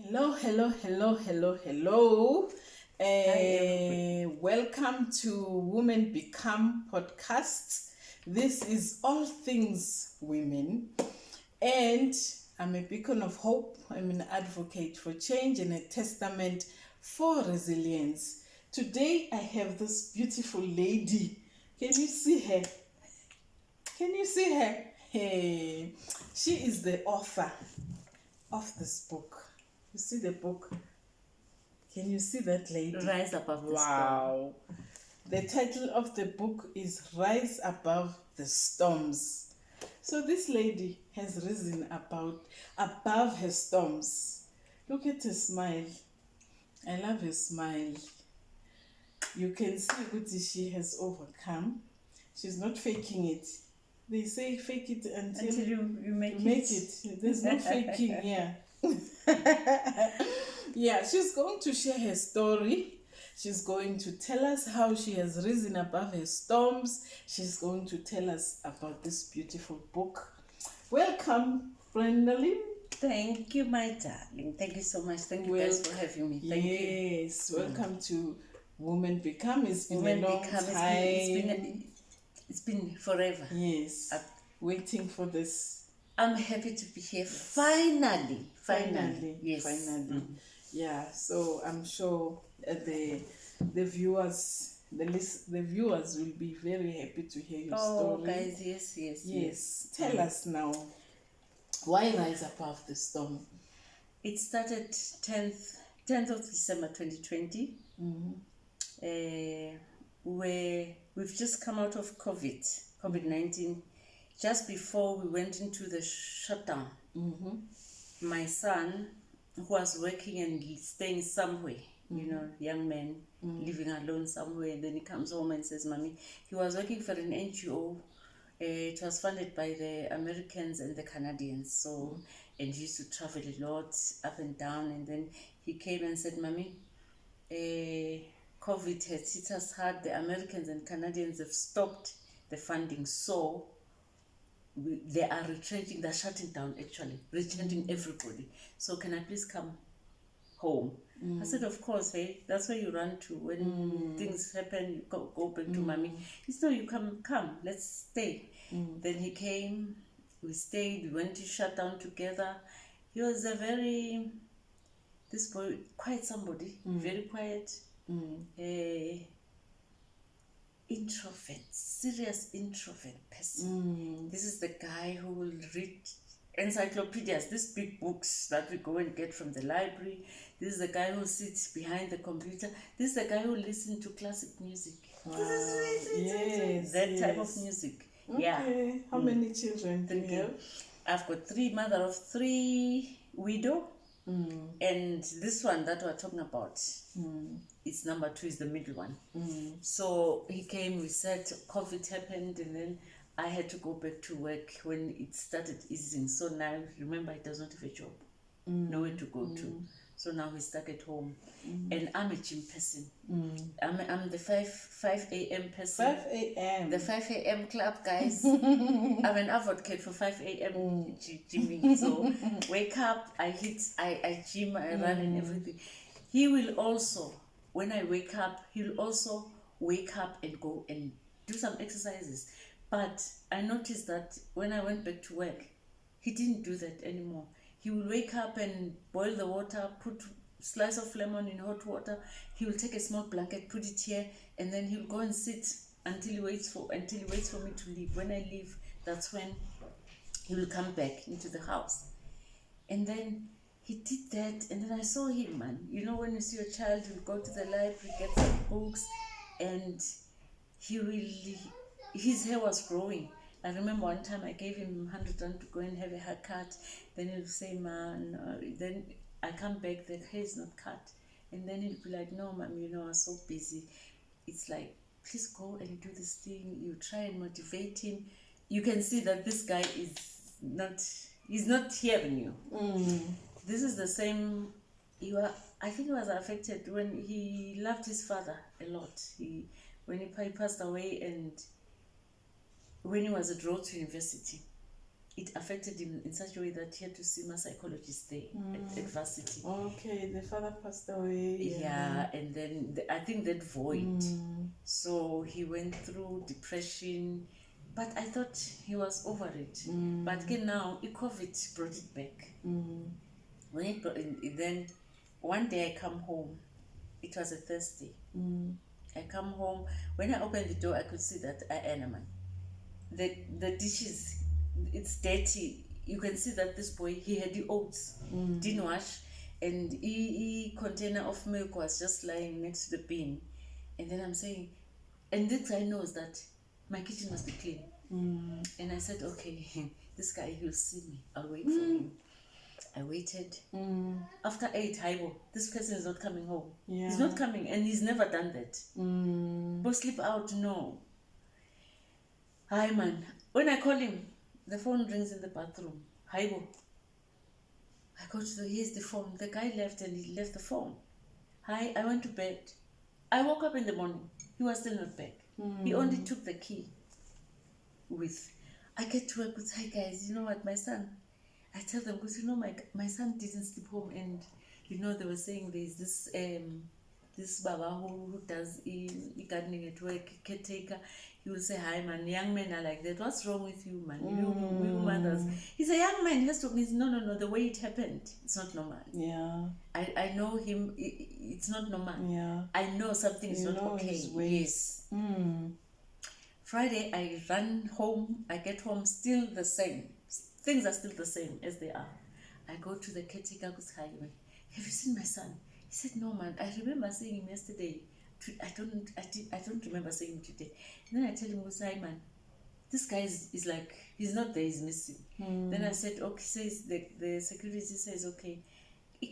Hello, hello, hello, hello, hello. Welcome to Women Become podcast. This is all things women, and I'm a beacon of hope. I'm an advocate for change and a testament for resilience. Today, I have this beautiful lady. Can you see her? Can you see her? Hey, she is the author of this book. You see the book? Can you see that lady? Rise Above the Storm. Wow. The title of the book is Rise Above the Storms. So this lady has risen above her storms. Look at her smile. I love her smile. You can see that she has overcome. She's not faking it. They say fake it until you make it. There's no faking here. Yeah, she's going to share her story. She's going to tell us how she has risen above her storms. She's going to tell us about this beautiful book. Welcome, Brenda. Thank you, my darling. Thank you so much. Thank you guys for having me. Thank you. Yes, welcome to Women Become. It's been a long time. It's been forever. Yes, waiting for this. I'm happy to be here. Finally. Yes. Finally. Yeah, so I'm sure the viewers will be very happy to hear your story. Oh, guys, yes. Tell us now, why Rise Above the Storm? It started 10th of December 2020. Where we've just come out of COVID-19. Just before we went into the shutdown, my son, who was working and staying somewhere, young man living alone somewhere, and then he comes home and says, Mommy, he was working for an NGO. It was funded by the Americans and the Canadians, so and he used to travel a lot up and down, and then he came and said, Mommy, COVID has hit us hard. The Americans and Canadians have stopped the funding, so they are retrenching, they're shutting down actually, retrenching everybody. So can I please come home? I said, of course, hey, that's where you run to when things happen, you go back to Mommy. He said, no, you come, let's stay. Then he came, we stayed, we went to shut down together. He was this boy, quite somebody, very quiet, serious introvert person. This is the guy who will read encyclopedias, these big books that we go and get from the library. This is the guy who sits behind the computer. This is the guy who listens to classic music. Wow. That type of music. Okay. Yeah. How many children do you have? I've got mother of three, widow. And this one that we're talking about, it's number 2, is the middle one. So he came, we said COVID happened, and then I had to go back to work when it started easing. So now, remember, he does not have a job, nowhere to go to. So now he's stuck at home. And I'm a gym person. I'm the 5 a.m. person. 5 a.m. The 5 a.m. club, guys. I'm an advocate for 5 a.m. gymming. So wake up, I gym, I run and everything. He will also, when I wake up, he'll also wake up and go and do some exercises. But I noticed that when I went back to work, he didn't do that anymore. He will wake up and boil the water, put slice of lemon in hot water. He will take a small blanket, put it here, and then he'll go and sit until he waits for me to leave. When I leave, that's when he will come back into the house. And then he did that, and then I saw him, man. You know, when you see your child, you go to the library, get some books, and his hair was growing. I remember one time I gave him 100 rand to go and have a haircut. Then he'll say, man, then I come back, the hair is not cut. And then he'll be like, no, Mom, I'm so busy. It's like, please go and do this thing. You try and motivate him. You can see that this guy he's not hearing you. This is the same, I think he was affected when he loved his father a lot. When he passed away, and when he was at Rhodes University, it affected him in such a way that he had to see my psychologist there at varsity. Okay, the father passed away. Yeah, and then I think that void. So he went through depression, but I thought he was over it. But again now, COVID brought it back. When it brought, then one day I come home. It was a Thursday. I come home. When I opened the door, I could see that the dishes, it's dirty. You can see that this boy, he had the oats, didn't wash, and a container of milk was just lying next to the bin. And then I'm saying, and this guy knows that my kitchen must be clean. And I said, okay, this guy, he'll see me. I'll wait for him. I waited. After 8, this person is not coming home. Yeah. He's not coming, and he's never done that. Go sleep out, no. Hi, man. When I call him, the phone rings in the bathroom. Hi, bo. I go to here's the phone. The guy left and he left the phone. Hi, I went to bed. I woke up in the morning. He was still not back. He only took the key with. I get to work with, hi guys, you know what, my son. I tell them, because you know, my son didn't sleep home, and you know, they were saying there's this baba who does gardening at work, caretaker. He will say, hi man, young men are like that. What's wrong with you, man? You mothers. He's a young man. He has to. He's, no. The way it happened, it's not normal. Yeah. I know him. It's not normal. Yeah. I know something is not okay. His ways. Yes. Friday, I run home. I get home, still the same. Things are still the same as they are. I go to the caretaker. Have you seen my son? He said, no man. I remember seeing him yesterday. I don't remember seeing him today. And then I tell him, man, this guy is like, he's not there, he's missing. Then I said, okay, says the security says, okay,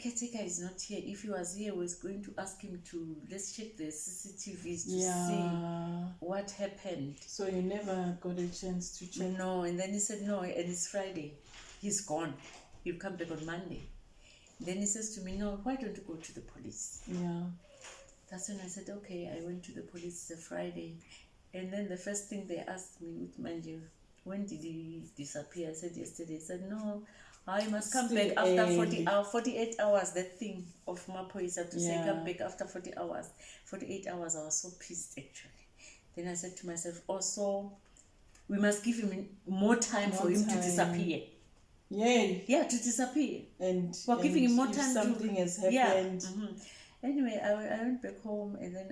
caretaker is not here. If he was here, we're going to ask him to, let's check the CCTVs to see what happened. So you never got a chance to check? No, and then he said, no, and it's Friday. He's gone. He'll come back on Monday. Then he says to me, no, why don't you go to the police? Yeah. That's when I said, okay, I went to the police. It's a Friday. And then the first thing they asked me, with mind you, when did he disappear? I said, yesterday. He said, no, I must come back after 48 hours. That thing of Mapo is to say, come back after 40 hours. 48 hours, I was so pissed, actually. Then I said to myself, also, we must give him more time for him to disappear. Yay. Yeah, to disappear. And we're giving him more if time something has happened. Yeah. Anyway, I went back home, and then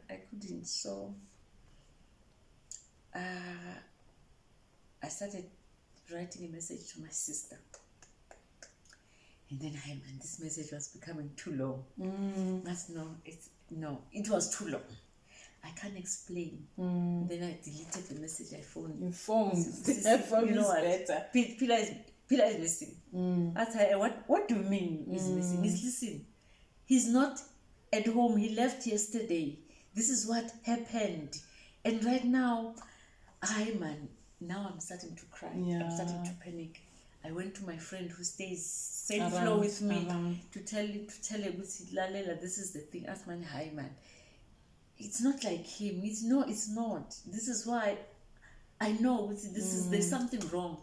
I couldn't. So I started writing a message to my sister. And then this message was becoming too long. It was too long. I can't explain. Then I deleted the message. I phoned. You phoned. You know what? Better. Pila is missing. I said, what do you mean he's missing? He's listening. He's not at home. He left yesterday. This is what happened. And right now, now I'm starting to cry. Yeah. I'm starting to panic. I went to my friend who stays same floor with me to tell her, Lalela, this is the thing. Ask man, hi man. It's not like him. It's not. This is why I know there's something wrong.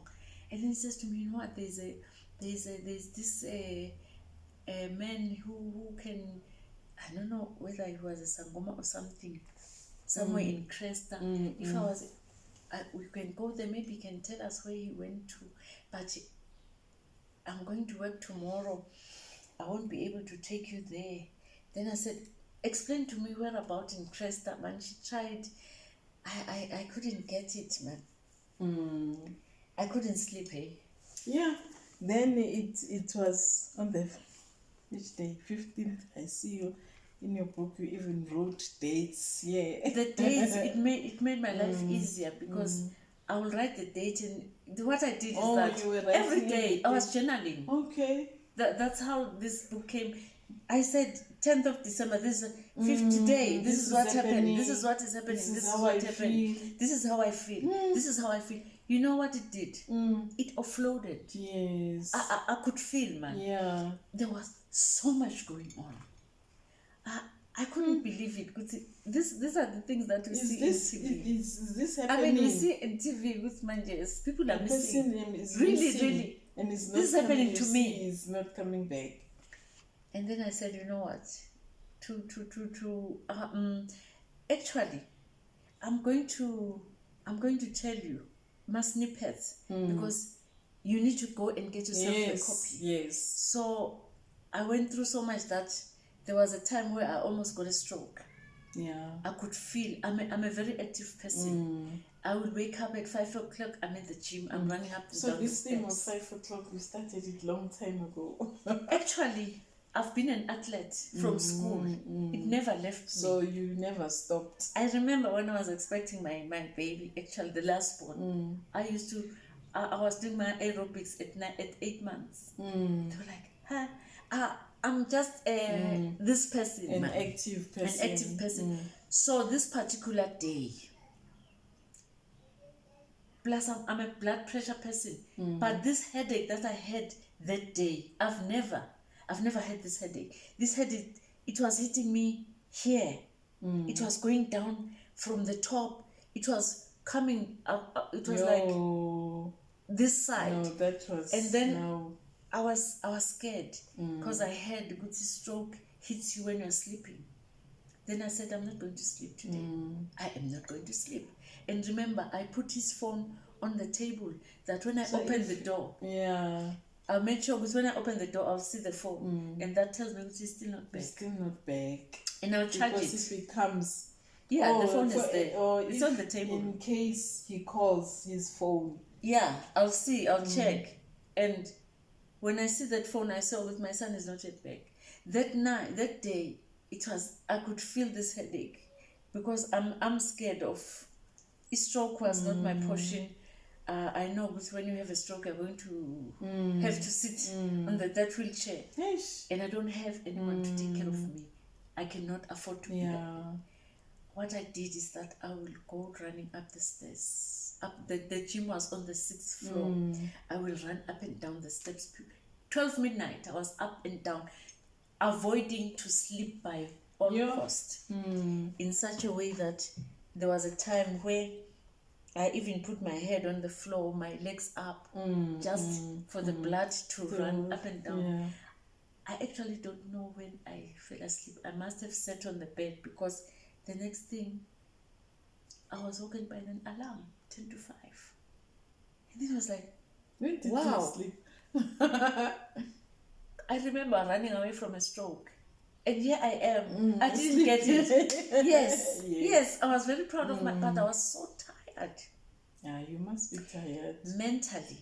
And then he says to me, you know what? There's this a man who can, I don't know whether he was a Sangoma or something, somewhere in Cresta. If we can go there, maybe he can tell us where he went to. But I'm going to work tomorrow. I won't be able to take you there. Then I said, explain to me where about in Cresta, man. She tried. I couldn't get it, man. I couldn't sleep, eh? Yeah. Then it was on the which day? 15th. I see you in your book. You even wrote dates. Yeah. The dates, it made my life easier because I will write the date, and what I did is that every day I was journaling. Okay. That's how this book came. I said 10th of December, this is 50th day, this is what happened, this is what is happening, this is what happened, this is how I feel, this is how I feel. You know what it did? It offloaded. Yes. I could feel, man. Yeah. There was so much going on. I couldn't believe it. These are the things that we see in TV. Is this I happening? mean, we see in TV with managers, people are The missing. person is Really, missing, really. and is not This is coming, happening you to see me. Is not coming back. And then I said, you know what? Actually, I'm going to tell you my snippets because you need to go and get yourself a copy. Yes. So I went through so much that there was a time where I almost got a stroke. Yeah. I could feel, I'm a very active person. I would wake up at 5 o'clock, I'm at the gym, I'm running up and down the steps. So this thing of 5 o'clock, we started it long time ago. Actually, I've been an athlete from school. It never left me. So you never stopped. I remember when I was expecting my baby, actually the last born, I was doing my aerobics at 8 months. They were like, I'm just this person. An active person. An active person. So this particular day, plus I'm a blood pressure person, but this headache that I had that day, I've never had this headache. This headache, it was hitting me here. It was going down from the top. It was coming up. It was like this side. No, that was. And then I was scared because I heard the good stroke hits you when you're sleeping. Then I said, I'm not going to sleep today. I am not going to sleep. And remember, I put his phone on the table that when I open the door, I'll make sure because when I open the door, I'll see the phone. And that tells me he's still not back. He's still not back. And I'll charge because it. if he comes... the phone is there. Or it's on the table. In case he calls his phone. Yeah, I'll see. I'll check. And when I see that phone, I saw that my son is not yet back. That day, I could feel this headache because I'm scared of... Stroke was not my portion. I know because when you have a stroke, you're going to have to sit on that wheelchair. Yes. And I don't have anyone to take care of me. I cannot afford to be there. What I did is that I will go running up the stairs. The gym was on the 6th floor. I will run up and down the steps. 12 midnight, I was up and down, avoiding to sleep by all cost. In such a way that there was a time where I even put my head on the floor, my legs up, just for the blood to run up and down. I actually don't know when I fell asleep. I must have sat on the bed because the next thing, I was woken by an alarm, 10 to 5. And then I was like, when did wow. you sleep? I remember running away from a stroke. And here I am. I didn't get it. Yes. I was very proud of my, but I was so tired. Yeah, you must be tired. Mentally,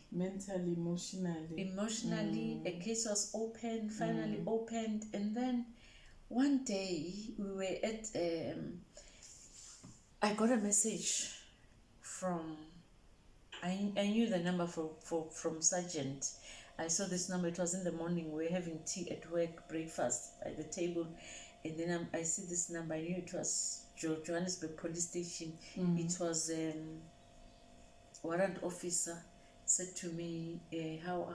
emotionally. a case was opened, finally opened, and then one day we were at. I got a message from. I knew the number from Sergeant. I saw this number. It was in the morning. We were having tea at work, breakfast by the table, and then I see this number. I knew it was Johannesburg Police Station. It was warrant officer. Said to me, how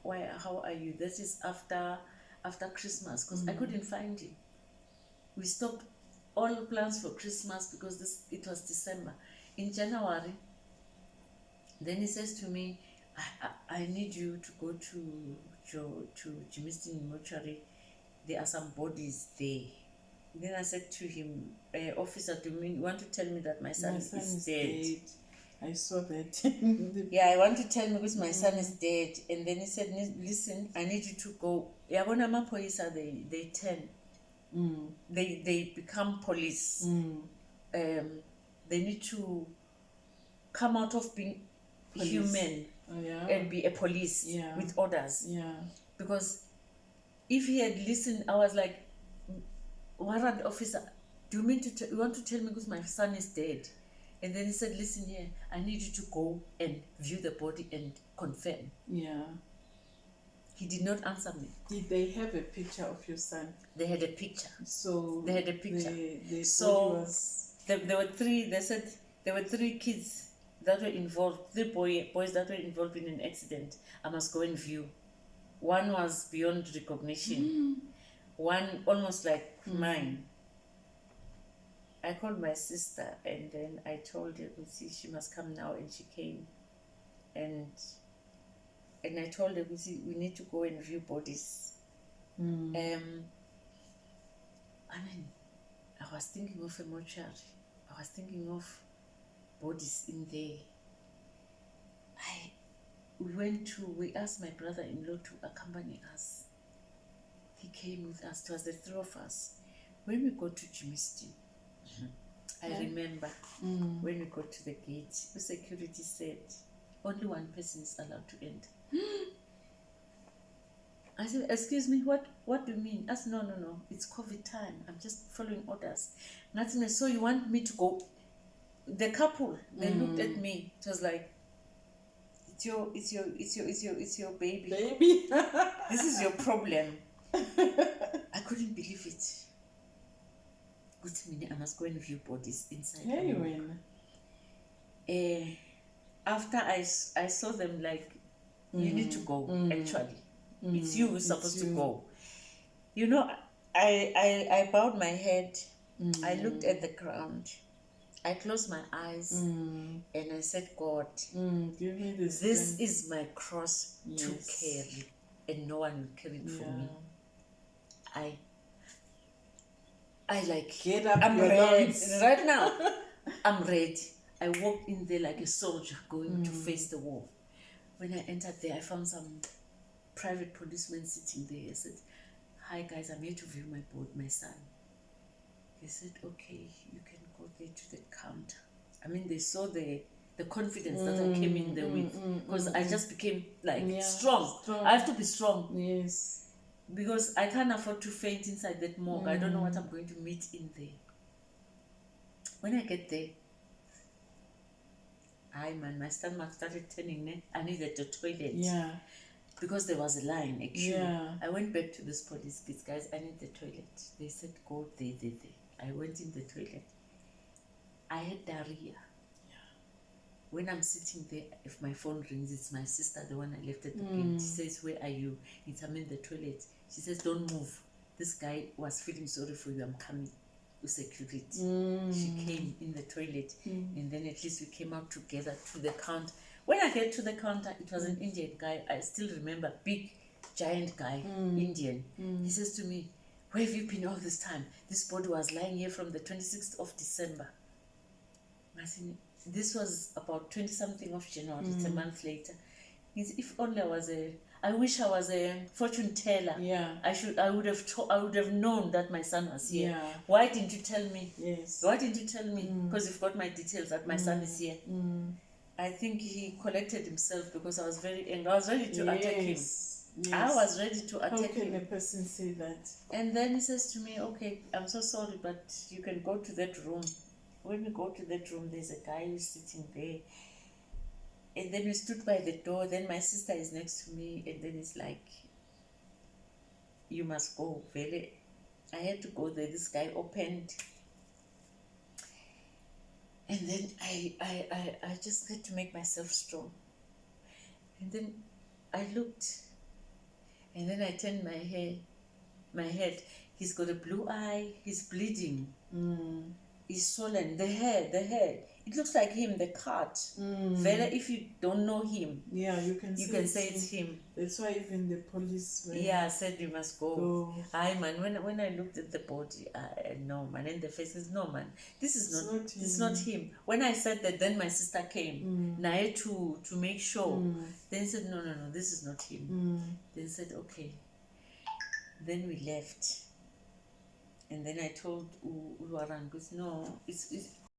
are you? This is after Christmas because I couldn't find him. We stopped all plans for Christmas because it was December. In January, then he says to me, I need you to go to Jimistin mortuary. There are some bodies there. Then I said to him, officer, do you want to tell me that my son is dead? I saw that. Yeah, I want to tell me because my son is dead. And then he said, listen, I need you to go. Ngonyama police they turn. They become police. They need to come out of being human and be a police with orders. Because if he had listened, I was like, warrant officer, do you mean you want to tell me because my son is dead? And then he said, listen here, I need you to go and view the body and confirm. He did not answer me. Did they have a picture of your son? They had a picture. So they had a picture. There were three. They said there were 3 kids that were involved. 3 boys that were involved in an accident. I must go and view. One was beyond recognition. One almost like mine. I called my sister, and then I told her, see, she must come now, and she came. And I told her, see, we need to go and view bodies. I mean, I was thinking of a mortuary. I was thinking of bodies in there. We asked my brother-in-law to accompany us. He came with us. It was the three of us. When we got to Jimiston, I remember when we got to the gate, the security said, only one person is allowed to enter. I said, excuse me, what do you mean? I said, no, it's COVID time. I'm just following orders. Nothing. So you want me to go? The couple, they looked at me. It was like, it's your baby. Baby. This is your problem. I couldn't believe it. Good minute, I must go and view bodies inside. Hey, when? After I saw them, like, you need to go, actually. It's you who's supposed to go. You know, I bowed my head. I looked at the ground. I closed my eyes and I said, God, give me this is my cross to carry, and no one will carry it for me. I like, get up, I'm your ready. lungs. Right now, I'm ready. I walked in there like a soldier going to face the war. When I entered there, I found some private policemen sitting there. I said, hi guys, I'm here to view my son. They said, okay, you can go there to the counter. I mean, they saw the confidence that I came in there with, because I just became like strong. I have to be strong. Yes. Because I can't afford to faint inside that morgue. I don't know what I'm going to meet in there. When I get there, my stomach started turning. I needed the toilet. Yeah. Because there was a line, a queue. Yeah. I went back to this police kids, guys, I need the toilet. They said, go there. I went in the toilet. I had diarrhea. Yeah. When I'm sitting there, if my phone rings, it's my sister, the one I left at the gate. She says, where are you? I'm in the toilet. She says, don't move. This guy was feeling sorry for you. I'm coming with security. She came in the toilet, and then at least we came out together to the counter. When I get to the counter, it was an Indian guy. I still remember, big, giant guy, Indian. He says to me, where have you been all this time? This body was lying here from the 26th of December. I said, this was about 20-something of January. It's a month later. He said, if only I wish I was a fortune teller. Yeah. I would have known that my son was here. Yeah. Why didn't you tell me? Yes. Why didn't you tell me? Because you've got my details that my son is here. I think he collected himself because I was very angry. I was ready to attack him. Yes. I was ready to attack him. How can a person say that? And then he says to me, okay, I'm so sorry, but you can go to that room. When we go to that room, there's a guy who's sitting there. And then we stood by the door. Then my sister is next to me. And then it's like, you must go. Vele. I had to go there. This guy opened. And then I just had to make myself strong. And then I looked. And then I turned my head. He's got a blue eye. He's bleeding. He's swollen. The hair. It looks like him, the cut. Very, if you don't know him, yeah, you can say it's him. That's why even the police said you must go. Aye, man, when I looked at the body, no, man, and the face is no, man. This is not him. When I said that, then my sister came. And I had to make sure. Then said, no, this is not him. Then said, okay. Then we left. And then I told Uwaran, no, it's